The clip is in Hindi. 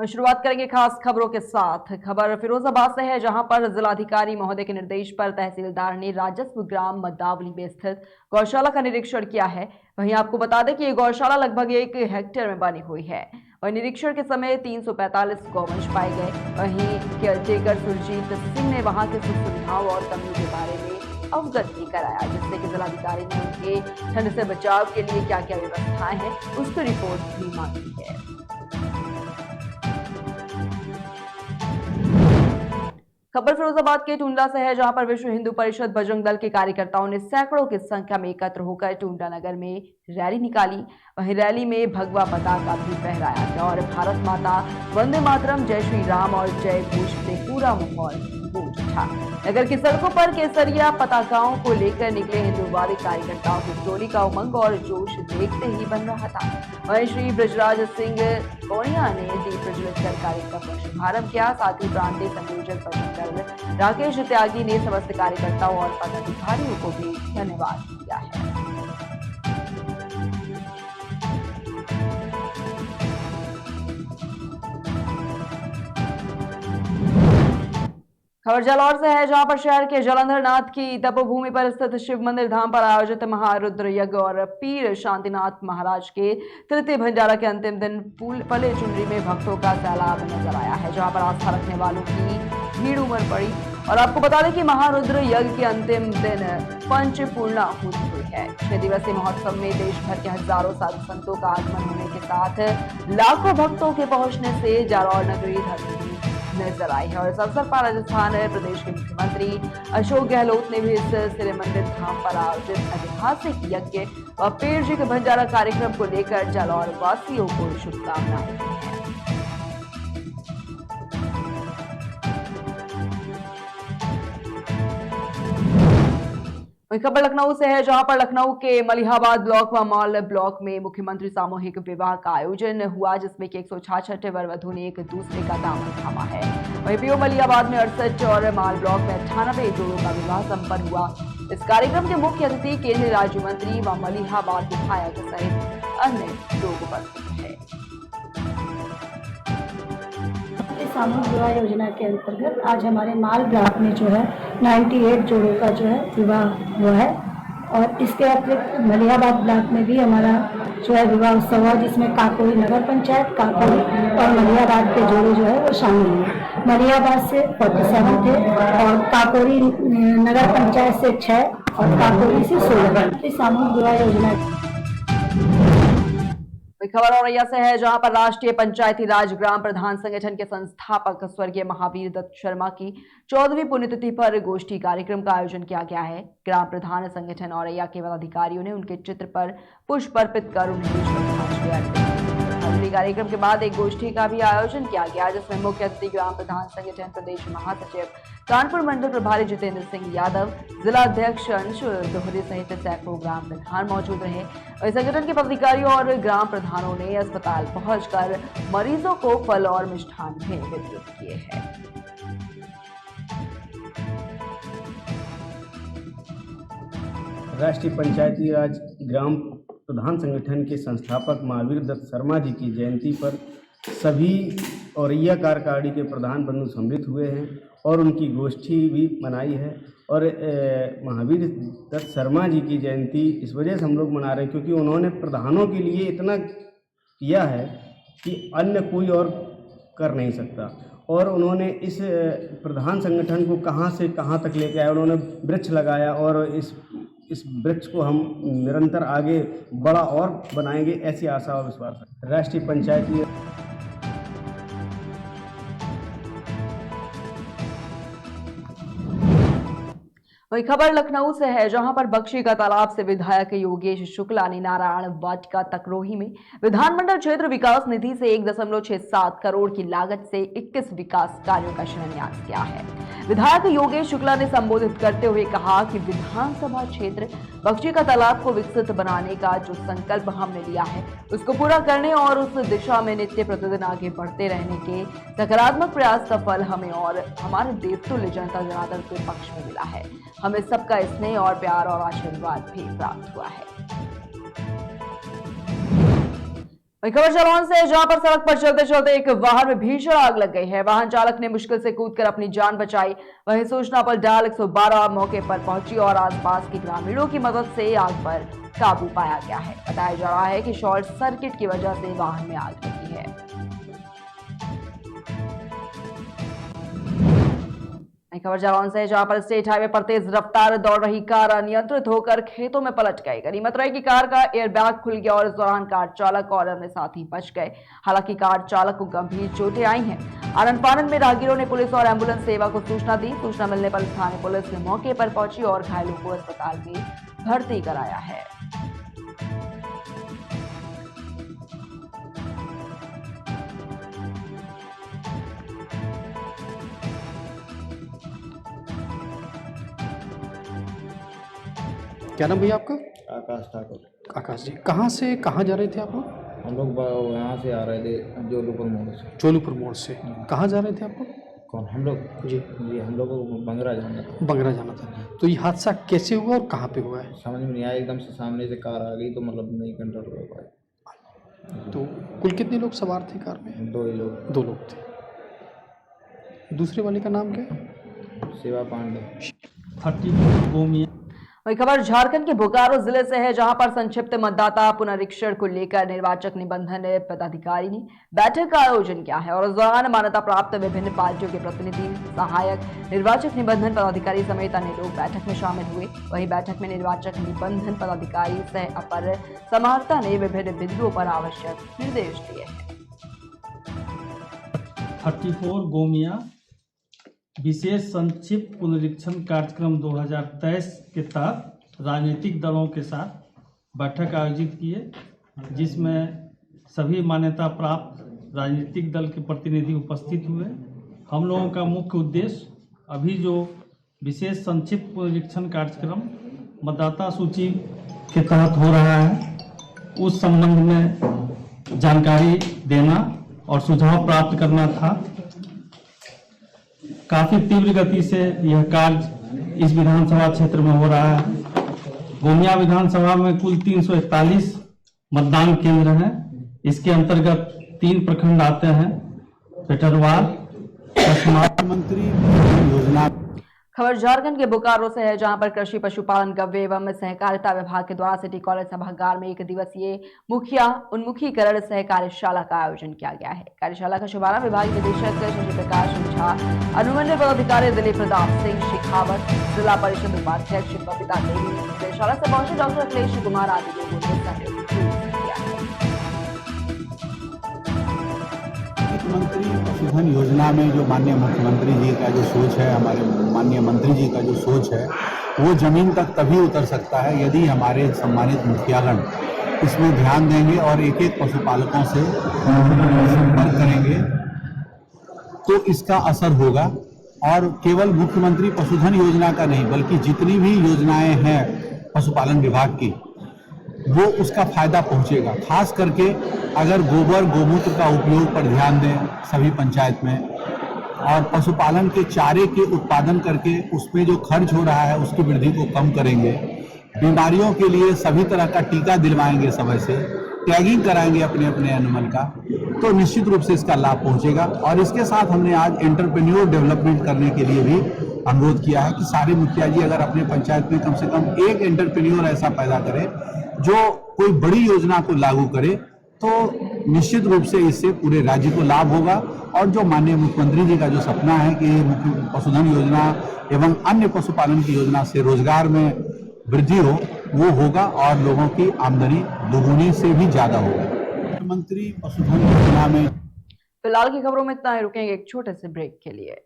शुरुआत करेंगे खास खबरों के साथ। खबर फिरोजाबाद से है, जहां पर जिलाधिकारी महोदय के निर्देश पर तहसीलदार ने राजस्व ग्राम मद्दावली में स्थित गौशाला का निरीक्षण किया है। वहीं आपको बता दें कि ये गौशाला लगभग 1 हेक्टेयर में बनी हुई है। वहीं निरीक्षण के समय 345 गौवंश पाए गए। वहीं केयरटेकर सुरजीत सिंह ने वहां की सुख सुविधाओं और कमियों के बारे में अवगत भी कराया, जिससे कि जिलाधिकारी ने उनके ठंड से बचाव के लिए क्या क्या व्यवस्थाएं हैं उसकी रिपोर्ट भी मांगी है। खबर फिरोजाबाद के टुंडा से है, जहां पर विश्व हिंदू परिषद बजरंग दल के कार्यकर्ताओं ने सैकड़ों की संख्या में एकत्र होकर टुंडा नगर में रैली निकाली। वहीं रैली में भगवा पताका भी फहराया गया और भारत माता, वंदे मातरम, जय श्री राम और जय घोष से पूरा माहौल गूंज उठा। नगर की सड़कों पर केसरिया पताकाओं को लेकर निकले हिंदूवादी कार्यकर्ताओं की टोली का उमंग और जोश देखते ही बन रहा था। वहीं श्री ब्रजराज सिंह कोनिया ने दीप प्रज्वलित कर कार्यक्रम का शुभारंभ किया। साथ ही प्रांतीय संयोजक बजरंग राकेश त्यागी ने समस्त कार्यकर्ताओं और पदाधिकारियों को भी धन्यवाद दिया है। खबर जालौर से है, जहां पर शहर के जलंधर नाथ की तपोभूमि पर स्थित शिव मंदिर धाम पर आयोजित महारुद्र यज्ञ और पीर शांतिनाथ महाराज के तृतीय भंडारा के अंतिम दिन फले चुनरी में भक्तों का सैलाब नजर आया है, जहां पर आस्था रखने वालों की भीड़ उमड़ पड़ी। और आपको बता दें कि महारुद्र यज्ञ के अंतिम दिन पंच पूर्णाहुति हुई है। 6 दिवसीय महोत्सव में देश भर के हजारों साधु संतों का आगमन होने के साथ लाखों भक्तों के पहुंचने से जालौर नगरी धर्म नजर आई है। और इस अवसर पर राजस्थान प्रदेश के मुख्यमंत्री अशोक गहलोत ने भी इस सिरे मंदिर धाम पर आयोजित ऐतिहासिक यज्ञ और पीर जी के भंडारा कार्यक्रम को लेकर जालौर वासियों को शुभकामनाएं दी हैं। खबर लखनऊ से है, जहां पर लखनऊ के मलिहाबाद ब्लॉक व मॉल ब्लॉक में मुख्यमंत्री सामूहिक विवाह का आयोजन हुआ, जिसमें 166 वर वधु ने एक दूसरे का दामन थामा है। वहीं पीओ मलिहाबाद में 68 और माल ब्लॉक में 98 जोड़ों का विवाह संपन्न हुआ। इस कार्यक्रम के मुख्य अतिथि केंद्रीय राज्य मंत्री व मलिहाबाद विधायक सहित अन्य लोग उपस्थित है। सामूहिक विवाह योजना के अंतर्गत आज हमारे माल ब्लॉक में जो है 98 जोड़ों का जो है विवाह हुआ है। और इसके अतिरिक्त मलिहाबाद ब्लॉक में भी हमारा जो है विवाह उत्सव हुआ, जिसमें काकोरी नगर पंचायत, काकोरी और मलिहाबाद के जोड़े जो है वो शामिल हुए। मलिहाबाद से 47 थे और काकोरी नगर पंचायत से 6 और काकोरी से 16। सामूहिक विवाह योजना खबर औरैया से है, जहां पर राष्ट्रीय पंचायती राज ग्राम प्रधान संगठन के संस्थापक स्वर्गीय महावीर दत्त शर्मा की 14वीं पुण्यतिथि पर गोष्ठी कार्यक्रम का आयोजन किया गया है। ग्राम प्रधान संगठन औरैया के पदाधिकारियों ने उनके चित्र पर पुष्प अर्पित कर उन्हें श्रद्धांजलि अर्पित की। कार्यक्रम के बाद एक गोष्ठी का भी आयोजन किया गया, जिसमें मुख्य अतिथि ग्राम प्रधान संगठन प्रदेश महासचिव कानपुर मंडल प्रभारी जितेंद्र सिंह यादव, जिला अध्यक्ष अंश दोहरे सहित सैकड़ों ग्राम प्रधान मौजूद रहे। और संगठन के पदाधिकारियों और ग्राम प्रधानों ने अस्पताल पहुंचकर मरीजों को फल और मिष्ठान भी वितरित किए हैं। राष्ट्रीय पंचायती राज ग्राम प्रधान संगठन के संस्थापक महावीर दत्त शर्मा जी की जयंती पर सभी औरैया कार्यकारिणी के प्रधान बंधु सम्मिलित हुए हैं और उनकी गोष्ठी भी मनाई है। और महावीर दत्त शर्मा जी की जयंती इस वजह से हम लोग मना रहे हैं क्योंकि उन्होंने प्रधानों के लिए इतना किया है कि अन्य कोई और कर नहीं सकता। और उन्होंने इस प्रधान संगठन को कहां से कहां तक लेके आए। उन्होंने वृक्ष लगाया और इस वृक्ष को हम निरंतर आगे बड़ा और बनाएंगे, ऐसी आशा और विश्वास है। राष्ट्रीय पंचायती वही खबर लखनऊ से है, जहां पर बख्शी का तालाब से विधायक योगेश शुक्ला ने नारायण वाटिका तकरोही में विधानमंडल क्षेत्र विकास निधि से 1.67 करोड़ की लागत से 21 विकास कार्यों का शिलान्यास किया है। विधायक योगेश शुक्ला ने संबोधित करते हुए कहा कि विधानसभा क्षेत्र बख्शी का तालाब को विकसित बनाने का जो संकल्प हमने लिया है, उसको पूरा करने और उस दिशा में नित्य प्रतिदिन आगे बढ़ते रहने के सकारात्मक प्रयास का फल हमें और हमारे देवतुल्य जनता जनार्दन के पक्ष में मिला है। हमें सबका स्नेह और प्यार और आशीर्वाद भी प्राप्त हुआ है। वहीं खबर जालौन से, जहां पर सड़क पर चलते चलते एक वाहन में भीषण आग लग गई है। वाहन चालक ने मुश्किल से कूदकर अपनी जान बचाई। वहीं सूचना पर डायल 112 मौके पर पहुंची और आसपास के ग्रामीणों की मदद से आग पर काबू पाया गया है। बताया जा रहा है कि शॉर्ट सर्किट की वजह से वाहन में आग लगी है। खबर जालौन से, जहां पर स्टेट हाईवे पर तेज रफ्तार दौड़ रही कार अनियंत्रित होकर खेतों में पलट गई। गनीमत रही कि कार का एयरबैग खुल गया और इस दौरान कार चालक और अन्य साथी बच गए। हालांकि कार चालक को गंभीर चोटें आई हैं। आनन फानन में राहगीरों ने पुलिस और एम्बुलेंस सेवा को सूचना दी। सूचना मिलने पर स्थानीय पुलिस ने मौके पर पहुंची और घायलों को अस्पताल में भर्ती कराया है। क्या नाम भैया आपका? आकाश ठाकुर। आकाश जी, कहाँ से कहाँ जा रहे थे आप लोग? हम लोग यहाँ से आ रहे थे जोलूपुर मोड़ से। चोलूपुर मोड़ से कहाँ जा रहे थे आप लोग? कौन? हम लोग जी हम लोग को बंगरा जाना था। बंगरा जाना था। तो ये हादसा कैसे हुआ और कहाँ पे हुआ है? समझ में नहीं आया, एकदम से सामने से कार आ गई तो मतलब नहीं कंट्रोल कर पाए। तो कुल कितने लोग सवार थे कार में? 2 ही लोग। 2 लोग थे। दूसरे वाले का नाम क्या है? शिवा पांडे। 34 गोमिया। वही खबर झारखंड के बोकारो जिले से है, जहां पर संक्षिप्त मतदाता पुनरीक्षण को लेकर निर्वाचक निबंधन पदाधिकारी ने बैठक का आयोजन किया है और इस दौरान मान्यता प्राप्त विभिन्न पार्टियों के प्रतिनिधि, सहायक निर्वाचक निबंधन पदाधिकारी समेत अन्य लोग बैठक में शामिल हुए। वहीं बैठक में निर्वाचक निबंधन पदाधिकारी सह अपर समाहर्ता ने विभिन्न बिंदुओं पर आवश्यक निर्देश दिए हैं। 34 गोमिया विशेष संक्षिप्त पुनरीक्षण कार्यक्रम 2023 के तहत राजनीतिक दलों के साथ बैठक आयोजित किए, जिसमें सभी मान्यता प्राप्त राजनीतिक दल के प्रतिनिधि उपस्थित हुए। हम लोगों का मुख्य उद्देश्य अभी जो विशेष संक्षिप्त पुनरीक्षण कार्यक्रम मतदाता सूची के तहत हो रहा है, उस संबंध में जानकारी देना और सुझाव प्राप्त करना था। काफ़ी तीव्र गति से यह कार्य इस विधानसभा क्षेत्र में हो रहा है। गोमिया विधानसभा में कुल 341 मतदान केंद्र हैं। इसके अंतर्गत 3 प्रखंड आते हैं, पेटरवार, मंत्री योजना। खबर झारखंड के बोकारो से है, जहां पर कृषि पशुपालन गव्य एवं सहकारिता विभाग के द्वारा सिटी कॉलेज सभागार में 1 दिवसीय मुखिया उन्मुखीकरण सह कार्यशाला का आयोजन किया गया है। कार्यशाला का शुभारंभ विभागीय निदेशक शशि प्रकाश झा, अनुमंडल पदाधिकारी दिलीप प्रताप सिंह शेखावत, जिला परिषद उपाध्यक्ष बबीता देवी, कार्यशाला से पहुंचे डॉक्टर अखिलेश कुमार आदि लोगों ने सहयोग किया है। मंत्री पशुधन योजना में जो माननीय मुख्यमंत्री जी का जो सोच है, हमारे माननीय मंत्री जी का जो सोच है, वो जमीन तक तभी उतर सकता है यदि हमारे सम्मानित मुखियागण इसमें ध्यान देंगे और एक एक पशुपालकों से संपर्क करेंगे तो इसका असर होगा। और केवल मुख्यमंत्री पशुधन योजना का नहीं, बल्कि जितनी भी योजनाएं हैं पशुपालन विभाग की, वो उसका फायदा पहुंचेगा। खास करके अगर गोबर गोमूत्र का उपयोग पर ध्यान दें सभी पंचायत में, और पशुपालन के चारे के उत्पादन करके उसमें जो खर्च हो रहा है उसकी वृद्धि को कम करेंगे, बीमारियों के लिए सभी तरह का टीका दिलवाएंगे, समय से टैगिंग कराएंगे अपने अपने एनिमल का, तो निश्चित रूप से इसका लाभ पहुंचेगा। और इसके साथ हमने आज एंटरप्रेन्योर डेवलपमेंट करने के लिए भी अनुरोध किया है कि सारे मुखिया जी अगर अपने पंचायत में कम से कम एक एंटरप्रेन्योर ऐसा पैदा करें जो कोई बड़ी योजना को लागू करे, तो निश्चित रूप से इससे पूरे राज्य को लाभ होगा। और जो माननीय मुख्यमंत्री जी का जो सपना है कि पशुधन योजना एवं अन्य पशुपालन की योजना से रोजगार में वृद्धि हो, वो होगा और लोगों की आमदनी दोगुनी से भी ज्यादा होगा। मुख्यमंत्री पशुधन योजना में फिलहाल की खबरों में इतना ही, रुकेंगे एक छोटे से ब्रेक के लिए।